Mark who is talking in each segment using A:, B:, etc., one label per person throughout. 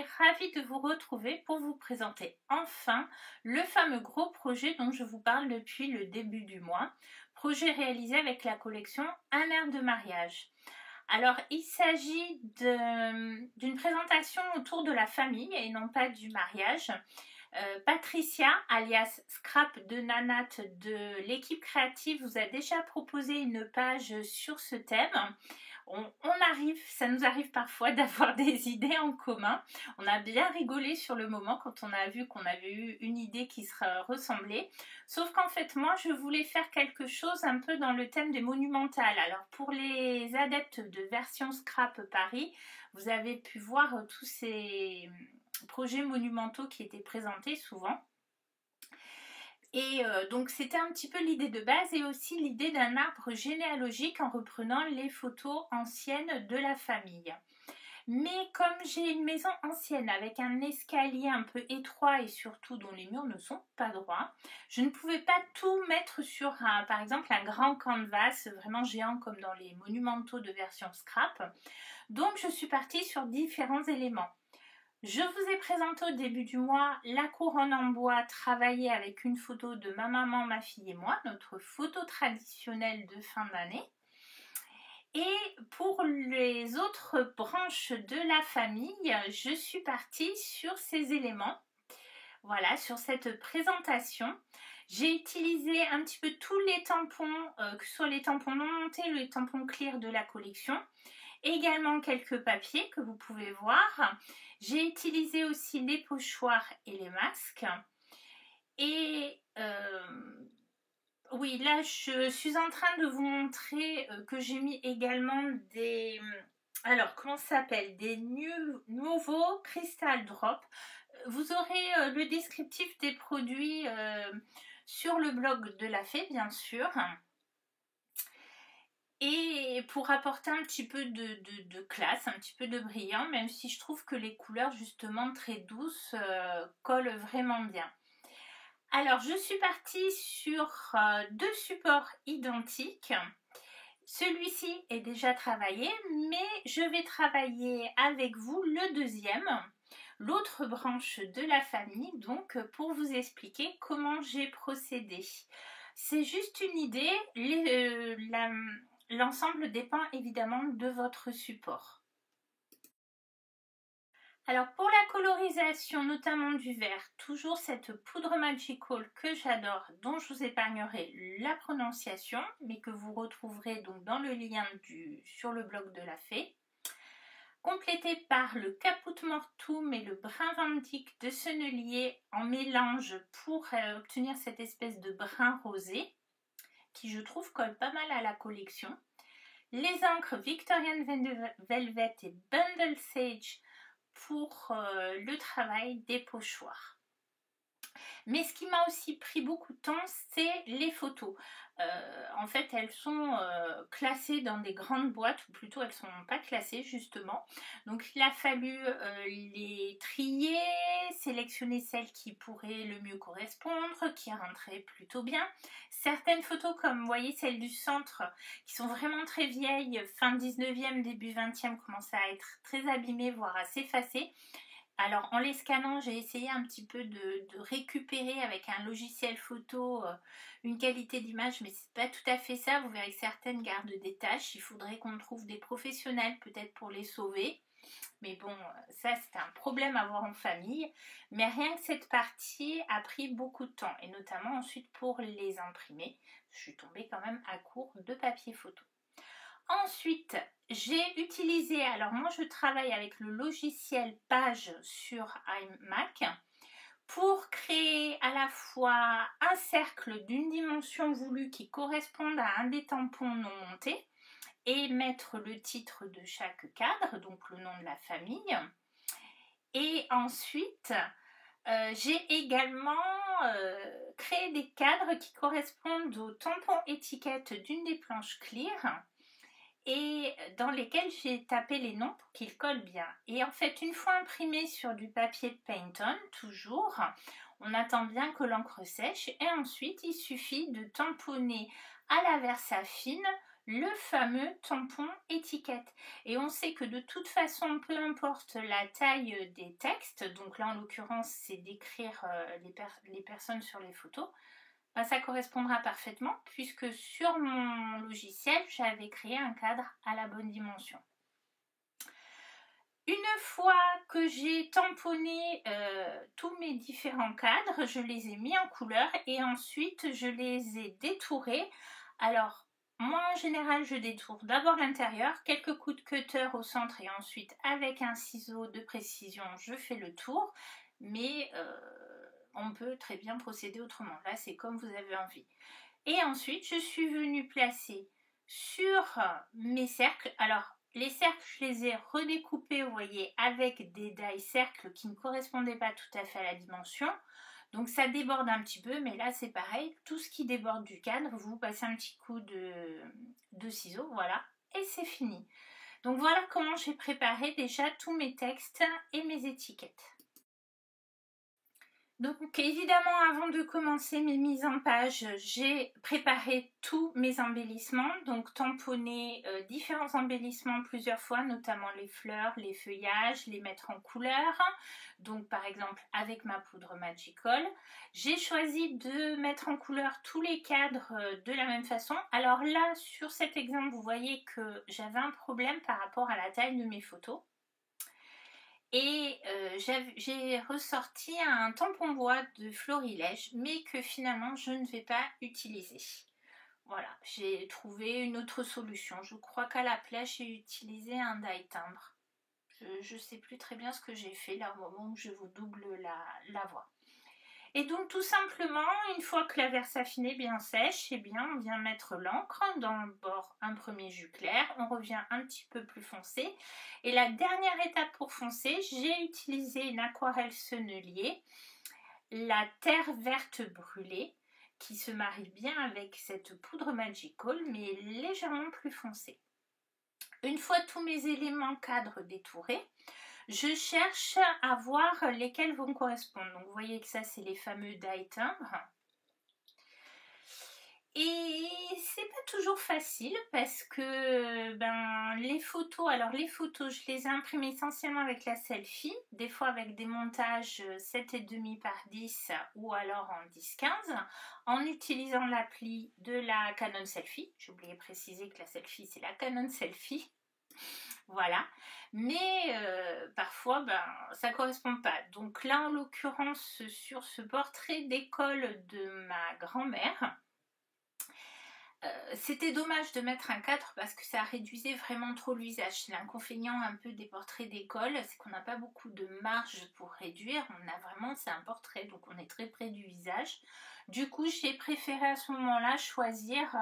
A: suis ravie de vous retrouver pour vous présenter enfin le fameux gros projet dont je vous parle depuis le début du mois. Projet réalisé avec la collection Un air de mariage. Alors, il s'agit d'une présentation autour de la famille et non pas du mariage. Patricia, alias Scrap de Nanat de l'équipe créative, vous a déjà proposé une page sur ce thème. Ça nous arrive parfois d'avoir des idées en commun. On a bien rigolé sur le moment quand on a vu qu'on avait eu une idée qui se ressemblait. Sauf qu'en fait, moi, je voulais faire quelque chose un peu dans le thème des monumentales. Alors, pour les adeptes de version Scrap Paris, vous avez pu voir tous ces projets monumentaux qui étaient présentés souvent. Et donc c'était un petit peu l'idée de base et aussi l'idée d'un arbre généalogique en reprenant les photos anciennes de la famille. Mais comme j'ai une maison ancienne avec un escalier un peu étroit et surtout dont les murs ne sont pas droits, je ne pouvais pas tout mettre sur par exemple un grand canvas vraiment géant comme dans les monumentaux de version scrap. Donc je suis partie sur différents éléments. Je vous ai présenté au début du mois la couronne en bois travaillée avec une photo de ma maman, ma fille et moi, notre photo traditionnelle de fin d'année. Et pour les autres branches de la famille, je suis partie sur ces éléments. Voilà, sur cette présentation. J'ai utilisé un petit peu tous les tampons, que ce soit les tampons non montés, les tampons clear de la collection. Également quelques papiers que vous pouvez voir. J'ai utilisé aussi les pochoirs et les masques. Et oui, là je suis en train de vous montrer que j'ai mis également des... Alors, comment ça s'appelle? Des nouveaux Crystal Drop. Vous aurez le descriptif des produits sur le blog de la Fée, bien sûr. Et pour apporter un petit peu de classe, un petit peu de brillant, même si je trouve que les couleurs justement très douces collent vraiment bien. Alors je suis partie sur deux supports identiques. Celui-ci est déjà travaillé, mais je vais travailler avec vous le deuxième, l'autre branche de la famille, donc pour vous expliquer comment j'ai procédé. C'est juste une idée, l'ensemble dépend évidemment de votre support. Alors pour la colorisation, notamment du vert, toujours cette poudre Magical que j'adore, dont je vous épargnerai la prononciation, mais que vous retrouverez donc dans le lien sur le blog de la Fée. Complété par le Caput Mortuum et le Brun Van Dyck de Sennelier en mélange pour obtenir cette espèce de brun rosé, qui je trouve colle pas mal à la collection. Les encres Victorian Velvet et Bundle Sage pour le travail des pochoirs. Mais ce qui m'a aussi pris beaucoup de temps, c'est les photos. En fait, elles sont classées dans des grandes boîtes, ou plutôt elles ne sont pas classées justement. Donc il a fallu les trier, sélectionner celles qui pourraient le mieux correspondre, qui rentraient plutôt bien. Certaines photos, comme vous voyez celle du centre, qui sont vraiment très vieilles, fin 19e, début 20e, commencent à être très abîmées, voire assez effacées. Alors en les scannant, j'ai essayé un petit peu de récupérer avec un logiciel photo une qualité d'image, mais c'est pas tout à fait ça. Vous verrez que certaines gardent des taches. Il faudrait qu'on trouve des professionnels peut-être pour les sauver. Mais bon, ça c'est un problème à voir en famille. Mais rien que cette partie a pris beaucoup de temps, et notamment ensuite pour les imprimer. Je suis tombée quand même à court de papier photo. Ensuite, j'ai utilisé, alors moi je travaille avec le logiciel Page sur iMac pour créer à la fois un cercle d'une dimension voulue qui corresponde à un des tampons non montés et mettre le titre de chaque cadre, donc le nom de la famille. Et ensuite, j'ai également créé des cadres qui correspondent au tampon étiquette d'une des planches clear, et dans lesquels j'ai tapé les noms pour qu'ils collent bien. Et en fait, une fois imprimé sur du papier Paint-On, toujours, on attend bien que l'encre sèche et ensuite il suffit de tamponner à la versa fine le fameux tampon étiquette. Et on sait que de toute façon, peu importe la taille des textes, donc là en l'occurrence c'est d'écrire les personnes sur les photos, ben, ça correspondra parfaitement puisque sur mon logiciel j'avais créé un cadre à la bonne dimension. Une fois que j'ai tamponné tous mes différents cadres, je les ai mis en couleur et ensuite je les ai détourés. Alors, moi en général, je détourne d'abord l'intérieur, quelques coups de cutter au centre et ensuite avec un ciseau de précision, je fais le tour. Mais on peut très bien procéder autrement. Là, c'est comme vous avez envie. Et ensuite, je suis venue placer sur mes cercles. Alors, les cercles, je les ai redécoupés, vous voyez, avec des die cercles qui ne correspondaient pas tout à fait à la dimension. Donc ça déborde un petit peu, mais là c'est pareil. Tout ce qui déborde du cadre, vous passez un petit coup de ciseaux, voilà, et c'est fini. Donc voilà comment j'ai préparé déjà tous mes textes et mes étiquettes. Donc évidemment, avant de commencer mes mises en page, j'ai préparé tous mes embellissements, donc tamponné différents embellissements plusieurs fois, notamment les fleurs, les feuillages, les mettre en couleur. Donc par exemple avec ma poudre Magical. J'ai choisi de mettre en couleur tous les cadres de la même façon. Alors là, sur cet exemple, vous voyez que j'avais un problème par rapport à la taille de mes photos. Et j'ai ressorti un tampon bois de Florilège, mais que finalement je ne vais pas utiliser. Voilà, j'ai trouvé une autre solution. Je crois qu'à la place, j'ai utilisé un die timbre. Je ne sais plus très bien ce que j'ai fait là au moment où je vous double la voix. Et donc tout simplement, une fois que la verse affinée est bien sèche, eh bien, on vient mettre l'encre dans le bord un premier jus clair, on revient un petit peu plus foncé. Et la dernière étape pour foncer, j'ai utilisé une aquarelle sennelier, la terre verte brûlée, qui se marie bien avec cette poudre Magical, mais légèrement plus foncée. Une fois tous mes éléments cadres détourés, je cherche à voir lesquels vont correspondre. Donc vous voyez que ça c'est les fameux die timbres. Et c'est pas toujours facile parce que les photos, alors les photos je les ai imprimées essentiellement avec la selfie, des fois avec des montages 7,5 par 10 ou alors en 10-15 en utilisant l'appli de la Canon Selfie. J'ai oublié de préciser que la selfie c'est la Canon Selfie. Voilà, mais parfois ça correspond pas. Donc là en l'occurrence sur ce portrait d'école de ma grand-mère, c'était dommage de mettre un cadre parce que ça réduisait vraiment trop le visage. L'inconvénient un peu des portraits d'école, c'est qu'on n'a pas beaucoup de marge pour réduire. On a vraiment, c'est un portrait, donc on est très près du visage. Du coup, j'ai préféré à ce moment-là choisir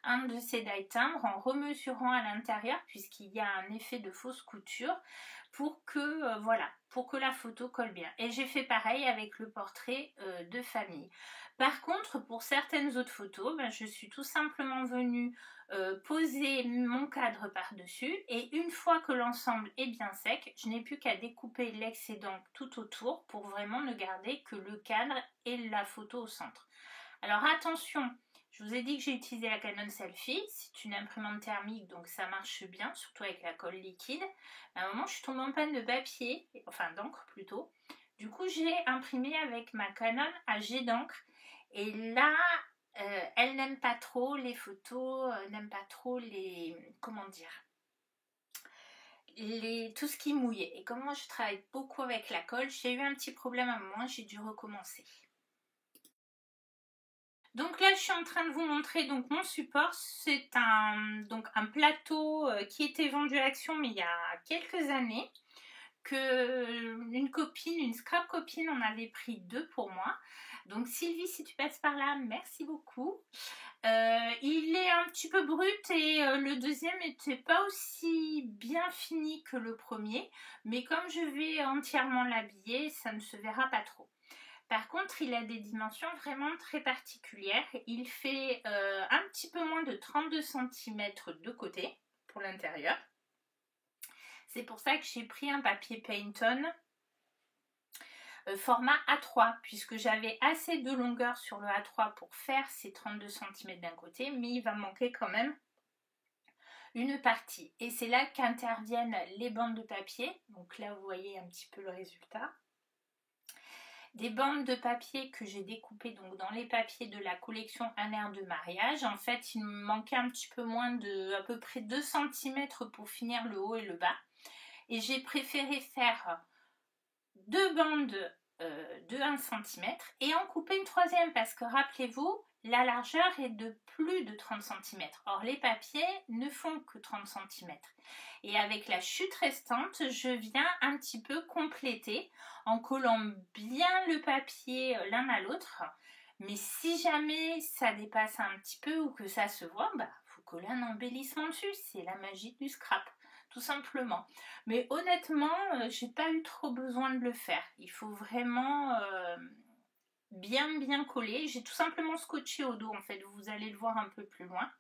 A: un de ces die timbres en remesurant à l'intérieur puisqu'il y a un effet de fausse couture pour que, voilà, pour que la photo colle bien. Et j'ai fait pareil avec le portrait de famille. Par contre, pour certaines autres photos, je suis tout simplement venue poser mon cadre par-dessus et une fois que l'ensemble est bien sec, je n'ai plus qu'à découper l'excédent tout autour pour vraiment ne garder que le cadre et la photo au centre. Alors attention, je vous ai dit que j'ai utilisé la Canon Selfie, c'est une imprimante thermique donc ça marche bien, surtout avec la colle liquide. À un moment je suis tombée en panne de papier, enfin d'encre plutôt. Du coup j'ai imprimé avec ma Canon à jet d'encre et là elle n'aime pas trop les photos, n'aime pas trop les, comment dire, tout ce qui mouillait. Et comme moi je travaille beaucoup avec la colle, j'ai eu un petit problème à un moment, j'ai dû recommencer. Donc là, je suis en train de vous montrer donc mon support. C'est un plateau qui était vendu à Action, mais il y a quelques années. Une scrap copine en avait pris 2 pour moi. Donc Sylvie, si tu passes par là, merci beaucoup. Il est un petit peu brut et le deuxième n'était pas aussi bien fini que le premier. Mais comme je vais entièrement l'habiller, ça ne se verra pas trop. Par contre, il a des dimensions vraiment très particulières. Il fait un petit peu moins de 32 cm de côté pour l'intérieur. C'est pour ça que j'ai pris un papier Payton format A3 puisque j'avais assez de longueur sur le A3 pour faire ces 32 cm d'un côté, mais il va manquer quand même une partie. Et c'est là qu'interviennent les bandes de papier. Donc là, vous voyez un petit peu le résultat. Des bandes de papier que j'ai découpées donc dans les papiers de la collection Un air de mariage. En fait, il me manquait un petit peu moins de à peu près 2 cm pour finir le haut et le bas. Et j'ai préféré faire 2 bandes de 1 cm et en couper une troisième parce que rappelez-vous, la largeur est de plus de 30 cm. Or, les papiers ne font que 30 cm. Et avec la chute restante, je viens un petit peu compléter en collant bien le papier l'un à l'autre. Mais si jamais ça dépasse un petit peu ou que ça se voit, faut coller un embellissement dessus. C'est la magie du scrap, tout simplement. Mais honnêtement, j'ai pas eu trop besoin de le faire. Il faut vraiment bien coller. J'ai tout simplement scotché au dos, en fait. Vous allez le voir un peu plus loin.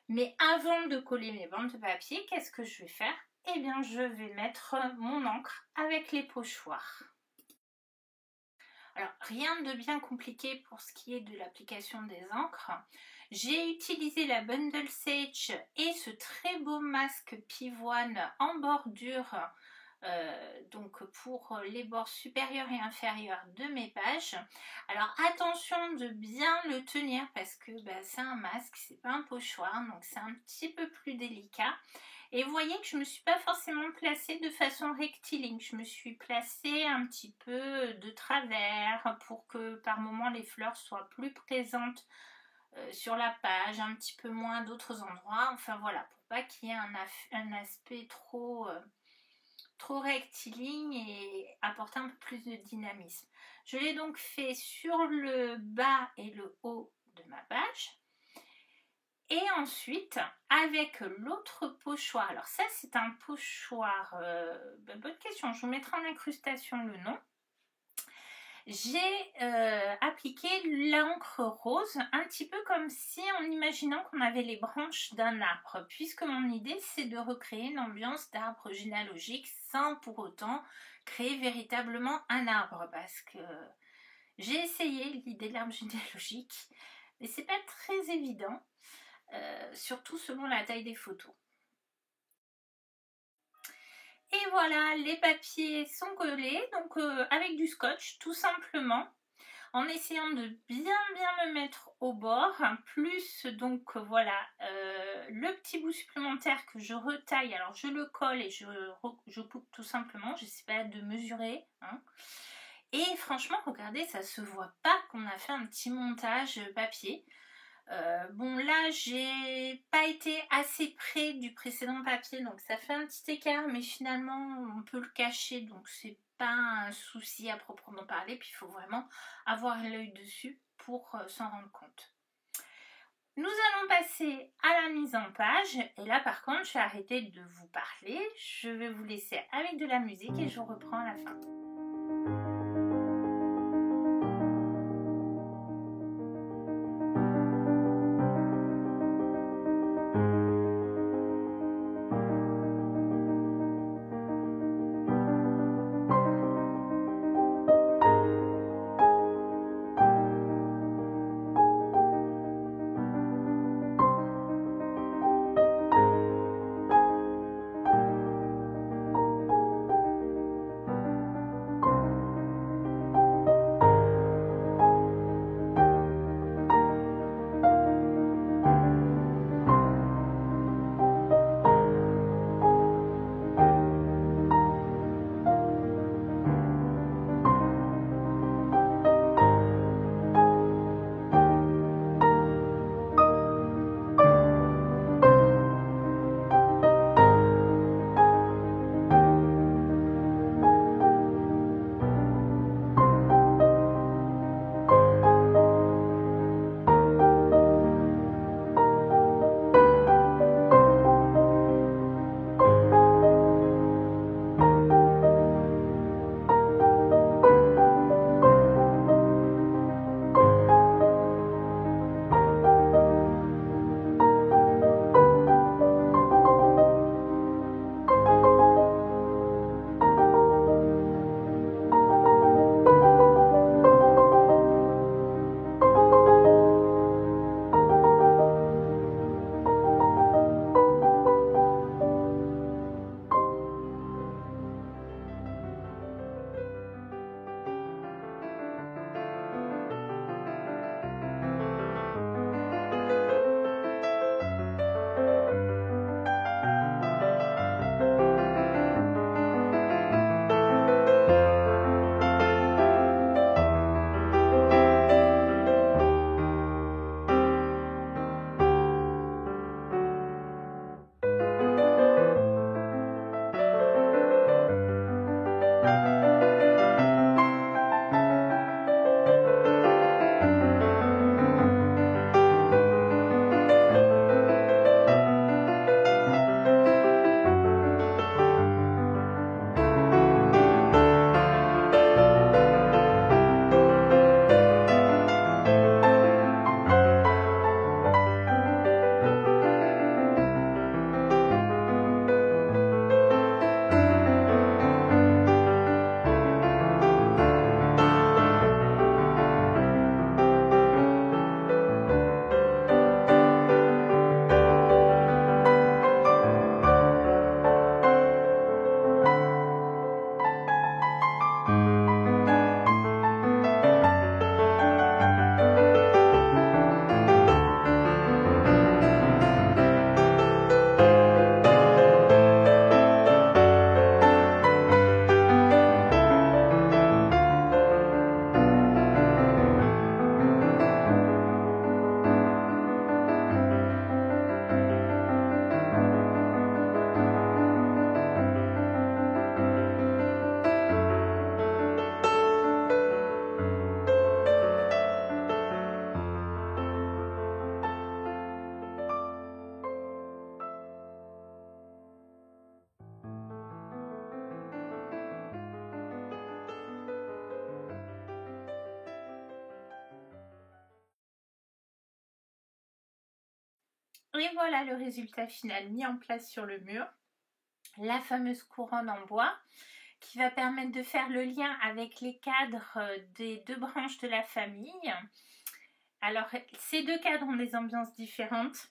A: Mais avant de coller mes bandes de papier, qu'est-ce que je vais faire? Eh bien, je vais mettre mon encre avec les pochoirs. Alors, rien de bien compliqué pour ce qui est de l'application des encres. J'ai utilisé la Bundle Sage et ce très beau masque pivoine en bordure donc pour les bords supérieurs et inférieurs de mes pages. Alors attention de bien le tenir parce que c'est un masque, c'est pas un pochoir, donc c'est un petit peu plus délicat. Et vous voyez que je ne me suis pas forcément placée de façon rectiligne, je me suis placée un petit peu de travers pour que par moment les fleurs soient plus présentes sur la page, un petit peu moins d'autres endroits, enfin voilà, pour pas qu'il y ait un aspect trop rectiligne et apporter un peu plus de dynamisme. Je l'ai donc fait sur le bas et le haut de ma page. Et ensuite, avec l'autre pochoir, alors ça c'est un pochoir, bonne question, je vous mettrai en incrustation le nom. J'ai appliqué l'encre rose, un petit peu comme si en imaginant qu'on avait les branches d'un arbre, puisque mon idée c'est de recréer une ambiance d'arbre généalogique sans pour autant créer véritablement un arbre, parce que j'ai essayé l'idée de l'arbre généalogique, mais c'est pas très évident, surtout selon la taille des photos. Et voilà, les papiers sont collés, donc avec du scotch tout simplement, en essayant de bien me mettre au bord, plus donc voilà le petit bout supplémentaire que je retaille, alors je le colle et je coupe tout simplement, j'essaie pas de mesurer, hein. Et franchement regardez, ça se voit pas qu'on a fait un petit montage papier. Bon là j'ai pas été assez près du précédent papier, donc ça fait un petit écart, mais finalement on peut le cacher, donc c'est pas un souci à proprement parler. Puis il faut vraiment avoir l'œil dessus pour s'en rendre compte. Nous allons passer à la mise en page, et là par contre je vais arrêter de vous parler, je vais vous laisser avec de la musique et je vous reprends à la fin. Et voilà le résultat final mis en place sur le mur. La fameuse couronne en bois qui va permettre de faire le lien avec les cadres des deux branches de la famille. Alors, ces deux cadres ont des ambiances différentes,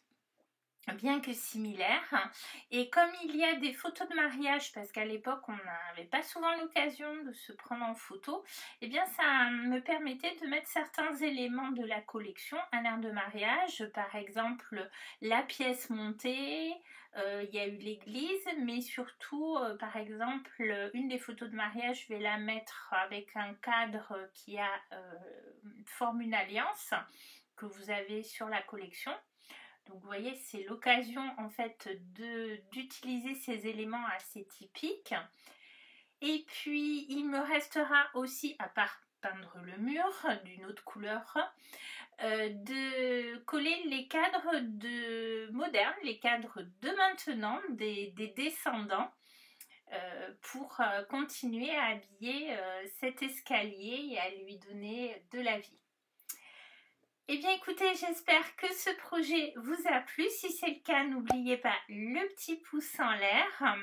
A: bien que similaires. Et comme il y a des photos de mariage, parce qu'à l'époque on n'avait pas souvent l'occasion de se prendre en photo, eh bien ça me permettait de mettre certains éléments de la collection à l'air de mariage, par exemple la pièce montée. Il y a eu l'église, mais surtout, par exemple, une des photos de mariage, je vais la mettre avec un cadre qui forme une alliance que vous avez sur la collection. Donc vous voyez, c'est l'occasion en fait d'utiliser ces éléments assez typiques. Et puis il me restera aussi, à part peindre le mur d'une autre couleur, de coller les cadres modernes, les cadres de maintenant, des descendants, pour continuer à habiller cet escalier et à lui donner de la vie. Eh bien écoutez, j'espère que ce projet vous a plu. Si c'est le cas, n'oubliez pas le petit pouce en l'air,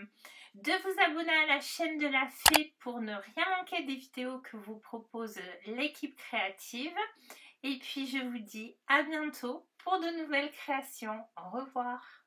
A: de vous abonner à la chaîne de la Fée pour ne rien manquer des vidéos que vous propose l'équipe créative. Et puis je vous dis à bientôt pour de nouvelles créations. Au revoir.